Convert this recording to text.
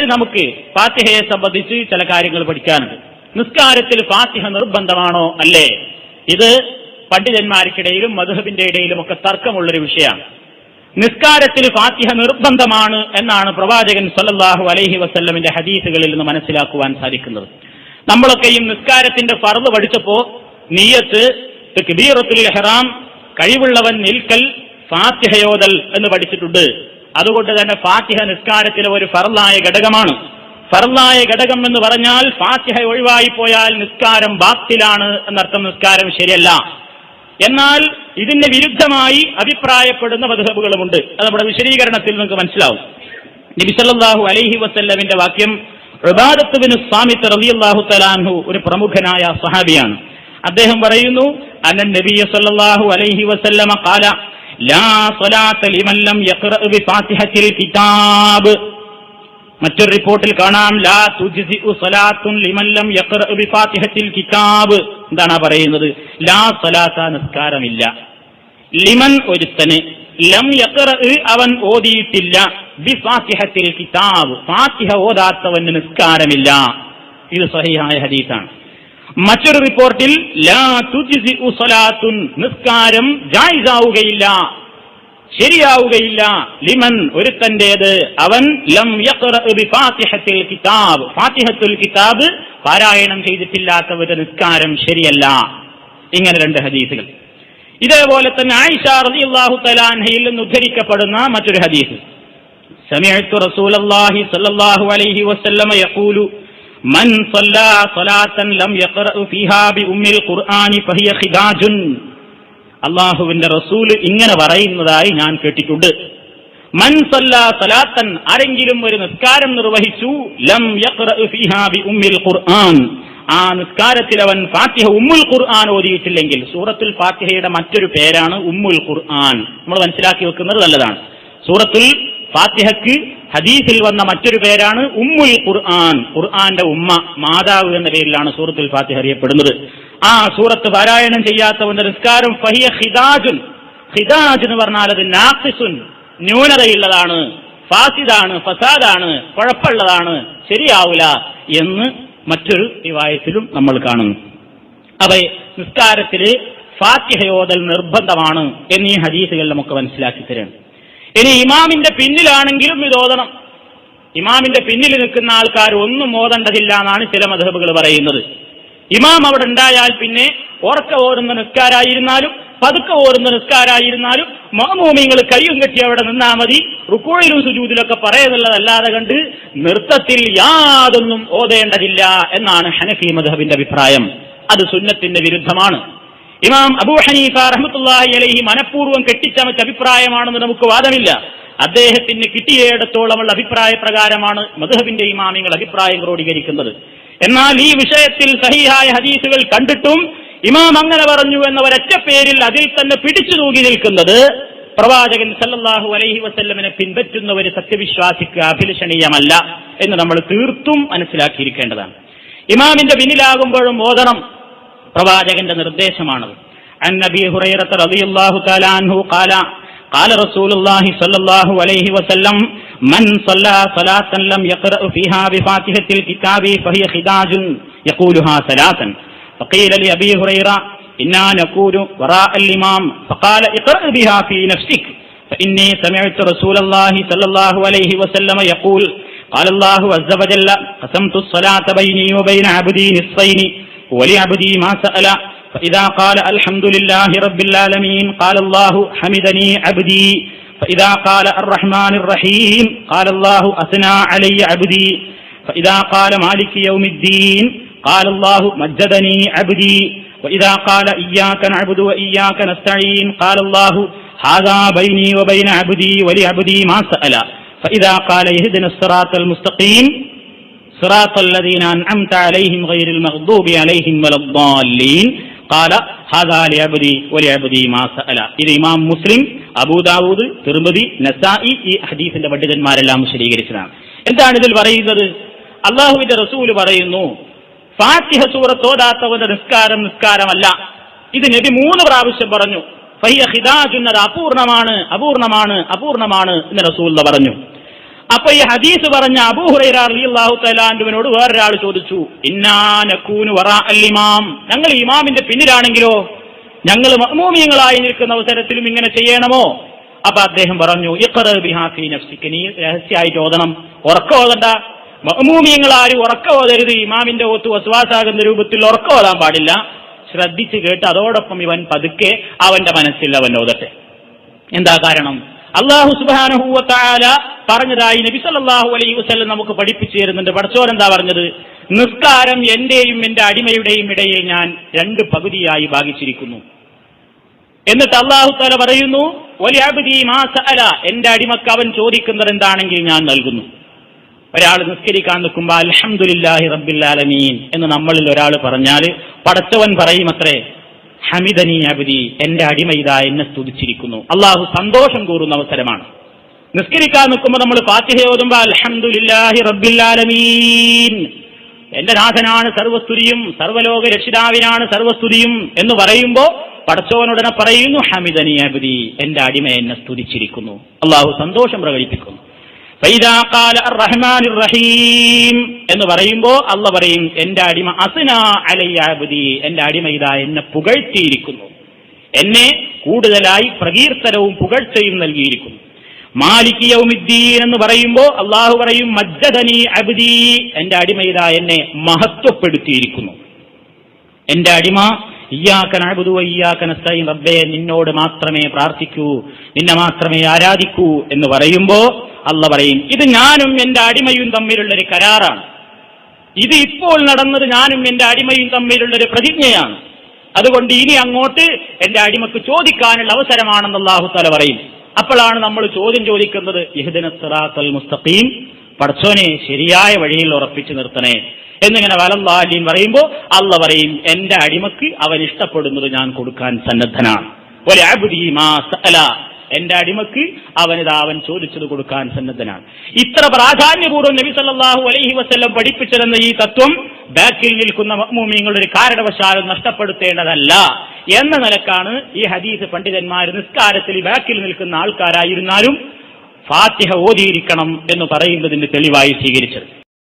ഇനി നമുക്ക് ഫാത്തിഹയെ സംബന്ധിച്ച് ചില കാര്യങ്ങൾ പഠിക്കാനുണ്ട്. നിസ്കാരത്തിൽ ഫാത്തിഹ നിർബന്ധമാണോ അല്ലേ? ഇത് പണ്ഡിതന്മാർക്കിടയിലും മദ്ഹബിന്റെ ഇടയിലും ഒക്കെ തർക്കമുള്ളൊരു വിഷയമാണ്. നിസ്കാരത്തിൽ ഫാത്തിഹ നിർബന്ധമാണ് എന്നാണ് പ്രവാചകൻ സല്ലല്ലാഹു അലൈഹി വസല്ലമിന്റെ ഹദീസുകളിൽ നിന്ന് മനസ്സിലാക്കുവാൻ സാധിക്കുന്നത്. നമ്മളൊക്കെയും നിസ്കാരത്തിന്റെ ഫർള് പഠിച്ചപ്പോ നിയ്യത്ത്, തക്ബീറത്തുൽ ഇഹ്റാം, കഴിവുള്ളവൻ നിൽക്കൽ, ഫാത്തിഹയോദൽ എന്ന് പഠിച്ചിട്ടുണ്ട്. അതുകൊണ്ട് തന്നെ ഫാത്തിഹ നിസ്കാരത്തിലെ ഒരു ഫർളായ ഘടകമാണ്. ഫർളായ ഘടകം എന്ന് പറഞ്ഞാൽ ഫാത്തിഹ ഒഴിവായി പോയാൽ നിസ്കാരം ബാത്തിലാണ് എന്നർത്ഥം, നിസ്കാരം ശരിയല്ല. എന്നാൽ ഇതിന് വിരുദ്ധമായി അഭിപ്രായപ്പെടുന്ന മദ്ഹബുകളുമുണ്ട്. അത് നമ്മുടെ വിശദീകരണത്തിൽ നിങ്ങൾക്ക് മനസ്സിലാവും. നബി സല്ലല്ലാഹു അലൈഹി വസല്ലമിന്റെ വാക്യം, ഉബാദത്ത് ബിൻ സാമിത്ത് റളിയല്ലാഹു തആല അൻഹു ഒരു പ്രമുഖനായ സ്വഹാബിയാണ്. അദ്ദേഹം പറയുന്നു, അന്ന നബിയ സല്ലല്ലാഹു അലൈഹി വസല്ലമ ഖാല ലാ സ്വലാത്ത ലിമൻ ലം യഖ്റഅ ബിഫാത്തിഹത്തിൽ കിതാബ്. മറ്റൊരു റിപ്പോർട്ടിൽ കാണാം, ലാ തുജ്സിഉ സ്വലാത്തുൻ ലിമൻ ലം യഖ്റഅ ബിഫാത്തിഹത്തിൽ കിതാബ്. എന്താണ് പറയുന്നത്? ലാ സ്വലാത്ത, നിസ്കാരമില്ല, ലിമൻ ഒരുത്തന്, ലം യഖ്റഅ അവൻ ഓതിയിട്ടില്ല, ബിഫാത്തിഹത്തിൽ കിതാബ് ഫാത്തിഹ ഓതാത്തവന് നിസ്കാരമില്ല. ഇത് സ്വഹീഹായ ഹദീസാണ്. മറ്റൊരു റിപ്പോർട്ടിൽ ലാ തുജ്സിഉ സ്വലാത്തുൻ, നിസ്കാരം ജായിസാവുകയില്ല, ശരിയാവുകയില്ല, ലിമൻ ഒരുത്തന്റേത്, അവൻ ലം യഖ്റഅ ബിഫാത്തിഹത്തിൽ കിതാബ് ഫാത്തിഹത്തുൽ കിതാബ് പാരായണം ചെയ്തിട്ടില്ലാത്തവരുടെ നിസ്കാരം ശരിയല്ല. ഇങ്ങനെ രണ്ട് ഹദീസുകൾ. ഇതേപോലെ തന്നെ ആയിഷ റളിയല്ലാഹു തആല അൻഹയിൽ നിന്ന് ഉദ്ധരിക്കപ്പെടുന്ന മറ്റൊരു ഹദീസ്, സമിഅ്തു റസൂലല്ലാഹി സ്വല്ലല്ലാഹു അലൈഹി വസല്ലമ യഖൂലു മൻ സ്വല്ലാ സ്വലാത്തൻ ലം യഖ്റഅ ഫീഹാ ബി ഉമ്മിൽ ഖുർആനി ഫഹിയ ഖിദാജുൻ. അല്ലാഹുവിന്റെ റസൂൽ ഇങ്ങനെ പറയുന്നതായി ഞാൻ കേട്ടിട്ടുണ്ട്. മൻ സ്വല്ലാ സ്വലാത്തൻ, ആരെങ്കിലും ഒരു നിസ്കാരം നിർവഹിച്ചു, ലം യഖ്റഅ ഫീഹാ ബി ഉമ്മിൽ ഖുർആൻ, ആ നിസ്കാരത്തിൽ അവൻ ഫാത്തിഹ ഉമ്മുൽ ഖുർആൻ ഓതിയിട്ടില്ലെങ്കിൽ, സൂറത്തുൽ ഫാത്തിഹയുടെ മറ്റൊരു പേരാണ് ഉമ്മുൽ ഖുർആൻ. നമ്മൾ മനസ്സിലാക്കി വെക്കുന്നത് നല്ലതാണ്. സൂറത്തുൽ ഫാത്തിഹക്ക് ഹദീസിൽ വന്ന മറ്റൊരു പേരാണ് ഉമ്മുൽ ഖുർആൻ. ഖുർആന്റെ ഉമ്മ, മാതാവ് എന്ന പേരിലാണ് സൂറത്തുൽ ഫാത്തിഹ അറിയപ്പെടുന്നത്. ആ സൂറത്ത് പാരായണം ചെയ്യാത്തവന്റെ നിസ്കാരം ഫഹിയ ഖിദാജുൻ. ഖിദാജ് എന്ന് പറഞ്ഞാൽ അത് നാഖിസുൻ, ന്യൂനതയുള്ളതാണ്, ഫാസിദാണ്, ഫസാദാണ്, കുഴപ്പമുള്ളതാണ്, ശരിയാവില്ല എന്ന് മറ്റൊരു റിവായത്തിലും നമ്മൾ കാണുന്നു. അതെ, നിസ്കാരത്തില് ഫാത്തിഹയോദൽ നിർബന്ധമാണ് എന്നീ ഹദീസുകൾ നമുക്ക് മനസ്സിലാക്കി തരാണ്. ഇനി ഇമാമിന്റെ പിന്നിലാണെങ്കിലും ഇത് ഓതണം. ഇമാമിന്റെ പിന്നിൽ നിൽക്കുന്ന ആൾക്കാർ ഒന്നും ഓതേണ്ടതില്ല എന്നാണ് ചില മദ്ഹബുകൾ പറയുന്നത്. ഇമാം അവിടെ ഉണ്ടായാൽ പിന്നെ ഉറക്ക ഓടുന്ന നിസ്കാരായിരുന്നാലും പതുക്കെ ഓടുന്ന നിസ്കാരായിരുന്നാലും മഅ്മൂമീങ്ങൾ കയ്യും കെട്ടി അവിടെ നിന്നാ മതി. റുക്കൂയിലും സുജൂദിലൊക്കെ പറയുന്നുള്ളതല്ലാതെ കണ്ട് നൃത്തത്തിൽ യാതൊന്നും ഓതേണ്ടതില്ല എന്നാണ് ഹനഫി മദ്ഹബിന്റെ അഭിപ്രായം. അത് സുന്നത്തിന്റെ വിരുദ്ധമാണ്. ഇമാം അബൂ ഹനീഫ റഹ്മത്തുള്ളാഹി അലൈഹി മനഃപൂർവ്വം കെട്ടിച്ചമച്ച അഭിപ്രായമാണെന്ന് നമുക്ക് വാദമില്ല. അദ്ദേഹത്തിന് കിട്ടിയിടത്തോളമുള്ള അഭിപ്രായ പ്രകാരമാണ് മദ്ഹബിന്റെ ഇമാമിങ്ങൾ അഭിപ്രായം ക്രോഡീകരിക്കുന്നത്. എന്നാൽ ഈ വിഷയത്തിൽ സഹീഹായ ഹദീസുകൾ കണ്ടിട്ടും ഇമാം അങ്ങനെ പറഞ്ഞു എന്ന ഒരൊറ്റ പേരിൽ അതിൽ തന്നെ പിടിച്ചു തൂങ്ങി നിൽക്കുന്നത് പ്രവാചകൻ സല്ലല്ലാഹു അലൈഹി വസല്ലമിനെ പിൻപറ്റുന്ന ഒരു സത്യവിശ്വാസിക്ക് അഭിലഷണീയമല്ല എന്ന് നമ്മൾ തീർത്തും മനസ്സിലാക്കിയിരിക്കേണ്ടതാണ്. ഇമാമിന്റെ പിന്നിലാകുമ്പോഴും ഓതണം, പ്രവാചകന്റെ നിർദ്ദേശമാണത്. അൻ നബി ഹുറൈറ റളിയല്ലാഹു തആല അൻഹു ഖാല ഖാല റസൂലുള്ളാഹി സ്വല്ലല്ലാഹു അലൈഹി വസല്ലം മൻ സ്വല്ലാ സ്വലാത്തൻ ലം യഖ്റഅ ഫീഹാ ബിഫാത്തിഹത്തിൽ കിതാബി ഫഹിയ ഖിദാജുൻ യഖൂലുഹാ സലാസൻ فقيل لأبي هريرة إنا نقول وراء الإمام فقال اقرأ بها في نفسك فإني سمعت رسول الله صلى الله عليه وسلم يقول قال الله عز وجل قسمت الصلاة بيني وبين عبدي نصفين ولعبدي ما سأل فإذا قال الحمد لله رب العالمين قال الله حمدني عبدي فإذا قال الرحمن الرحيم قال الله أثنى علي عبدي فإذا قال مالك يوم الدين قال الله مجدني عبدي وإذا قال إياك نعبد وإياك نستعين قال الله هذا بيني وبين عبدي ولعبدي ما سأل فإذا قال اهدنا الصراط المستقيم صراط الذين أنعمت عليهم غير المغضوب عليهم ولا الضالين قال هذا لعبدي ولعبدي ما سأل. ഇത് ഇമാം മുസ്ലിം, അബൂ ദാവൂദ്, തിർമിദി, നസായി ഈ ഹദീസിന്റെ പണ്ഡിതന്മാരെല്ലാം വിശദീകരിച്ചതാണ്. എന്താണ് ഇതിൽ പറയുന്നത്? അല്ലാഹുവിന്റെ റസൂൽ പറയുന്നു, ഫാത്തിഹ സൂറത്ത് ഓതാത്തവന്റെ നിസ്കാരം നിസ്കാരമല്ല. ഇത് നബി 3 പ്രാവശ്യം പറഞ്ഞു. ഫഹിയ ഖിദാജുൻ, അത് അപൂർണമാണ്, അപൂർണമാണ്, അപൂർണമാണ് എന്ന് റസൂൽ പറഞ്ഞു. അപ്പൊ ഈ ഹദീസ് പറഞ്ഞ അബൂ ഹുറൈറ റളിയല്ലാഹു തആല അൻഹുവിനോട് വേറൊരാൾ ചോദിച്ചു, ഇന്നാ നകൂനു വറാഅൽ ഇമാം, ഞങ്ങൾ ഇമാമിന്റെ പിന്നിലാണെങ്കിലോ, ഞങ്ങൾ മഅ്മൂമിയങ്ങളായി നിൽക്കുന്ന അവസരത്തിലും ഇങ്ങനെ ചെയ്യണമോ? അപ്പൊ അദ്ദേഹം പറഞ്ഞു, ഇഖ്റ ബിഹാ ഫീ നഫ്സിക, നീ രഹസ്യമായിട്ട് ഓതണം, ഉറക്കം ഓതണ്ട. മഅ്മൂമിയങ്ങളാരും ഉറക്കം ഓതരുത്, ഇമാമിന്റെ ഓത്ത് വസ്വാസാകുന്ന രൂപത്തിൽ ഉറക്കം ഓതാൻ പാടില്ല. ശ്രദ്ധിച്ച് കേട്ട് അതോടൊപ്പം ഇവൻ പതുക്കെ അവന്റെ മനസ്സിൽ അവൻ ഓതട്ടെ. എന്താ കാരണം? അല്ലാഹു സുബ്ഹാനഹു വ തആല പറഞ്ഞതായി നബി സല്ലല്ലാഹു അലൈഹി വസല്ലം നമുക്ക് പഠിപ്പിച്ചു തരുന്നുണ്ട്. പടച്ചോൻ എന്താ പറഞ്ഞത്? നിസ്കാരം എന്റെയും എന്റെ അടിമയുടെയും ഇടയിൽ ഞാൻ 2 പകുതിയായി ഭാഗിച്ചിരിക്കുന്നു. എന്നിട്ട് അല്ലാഹു തആല പറയുന്നു, വലിഅബ്ദി മാ സഅല, എന്റെ അടിമക്ക് അവൻ ചോദിക്കുന്നത് എന്താണെങ്കിൽ ഞാൻ നൽകുന്നു. ഒരാൾ നിസ്കരിക്കാൻ നിൽക്കുമ്പോൾ അൽഹംദുലില്ലാഹി റബ്ബിൽ ആലമീൻ എന്ന് നമ്മളിൽ ഒരാൾ പറഞ്ഞാൽ പടച്ചവൻ പറയും അത്രേ, ഹമിദനി അബ്ദി, എന്റെ അടിമ ഇതാ എന്നെ സ്തുതിച്ചിരിക്കുന്നു. അള്ളാഹു സന്തോഷം കൂറുന്ന അവസരമാണ്. നിസ്കരിക്കാൻ നിൽക്കുമ്പോൾ നമ്മൾ ഫാത്തിഹ ഓതുമ്പോൾ അൽഹംദുലില്ലാഹി റബ്ബിൽ ആലമീൻ, എന്റെ നാഥനാണ് സർവസ്തുതിയും, സർവലോക രക്ഷിതാവിനാണ് സർവസ്തുതിയും എന്ന് പറയുമ്പോൾ പടച്ചവനുടനെ പറയുന്നു, ഹമിദനി അബ്ദി, എന്റെ അടിമ എന്നെ സ്തുതിച്ചിരിക്കുന്നു. അള്ളാഹു സന്തോഷം പ്രകടിപ്പിക്കുന്നു. ഫൈദാ ഖാല അർറഹ്മാനിർ റഹീം എന്ന് പറയുമ്പോൾ അള്ളാഹ് പറയും, എന്റെ അടിമ അസ്നാ അലയ്യ അബ്ദി, എന്റെ അടിമ ഇതാ എന്നെ പുകഴ്ത്തിയിരിക്കുന്നു, എന്നെ കൂടുതലായി പ്രകീർത്തനവും പുകഴ്ചയും നൽകിയിരിക്കുന്നു. മാലിക് യൗമിദ്ദീൻ എന്ന് പറയുമ്പോൾ അള്ളാഹു പറയും, മജ്ജദനി അബ്ദി, എന്റെ അടിമ ഇതാ എന്നെ മഹത്വപ്പെടുത്തിയിരിക്കുന്നു. എന്റെ അടിമ ഇയ്യാക നഅ്ബുദു വ ഇയ്യാക നസ്തഈൻ, റബ്ബേ നിന്നോട് മാത്രമേ പ്രാർത്ഥിക്കൂ, നിന്നെ മാത്രമേ ആരാധിക്കൂ എന്ന് പറയുമ്പോൾ അള്ളാഹ് പറയും, ഇത് ഞാനും എന്റെ അടിമയും തമ്മിലുള്ളൊരു കരാറാണ്, ഇത് ഇപ്പോൾ നടന്നത് ഞാനും എന്റെ അടിമയും തമ്മിലുള്ളൊരു പ്രതിജ്ഞയാണ്, അതുകൊണ്ട് ഇനി അങ്ങോട്ട് എന്റെ അടിമക്ക് ചോദിക്കാനുള്ള അവസരമാണെന്ന് അല്ലാഹു തആല പറയും. അപ്പോഴാണ് നമ്മൾ ചോദ്യം ചോദിക്കുന്നത്, ഇഹ്ദിനസ് സിറാത്തൽ മുസ്തഖീം, പടച്ചോനെ ശരിയായ വഴിയിൽ ഉറപ്പിച്ചു നിർത്തണേ എന്നിങ്ങനെ വലല്ലാഹീൻ പറയുമ്പോൾ അള്ളാഹ് പറയും, എന്റെ അടിമക്ക് അവൻ ഇഷ്ടപ്പെടുന്നത് ഞാൻ കൊടുക്കാൻ സന്നദ്ധനാണ്. വലിഅബ്ദി മാ സഅല, എന്റെ അടിമക്ക് അവൻ ചോദിച്ചത് കൊടുക്കാൻ സന്നദ്ധനാണ്. ഇത്ര പ്രാധാന്യപൂർവ്വം നബി സല്ലല്ലാഹു അലൈഹി വസല്ലം പഠിപ്പിച്ചിരുന്ന ഈ തത്വം ബാക്കിൽ നിൽക്കുന്ന മഅ്മൂമീങ്ങളുടെ ഒരു കാരണവശാലും നഷ്ടപ്പെടുത്തേണ്ടതല്ല എന്ന നിലക്കാണ് ഈ ഹദീസ് പണ്ഡിതന്മാർ നിസ്കാരത്തിൽ ബാക്കിൽ നിൽക്കുന്ന ആൾക്കാരായിരുന്നാലും ഫാത്തിഹ ഓതിയിരിക്കണം എന്ന് പറയുന്നതിന്റെ തെളിവായി സ്വീകരിച്ചത്.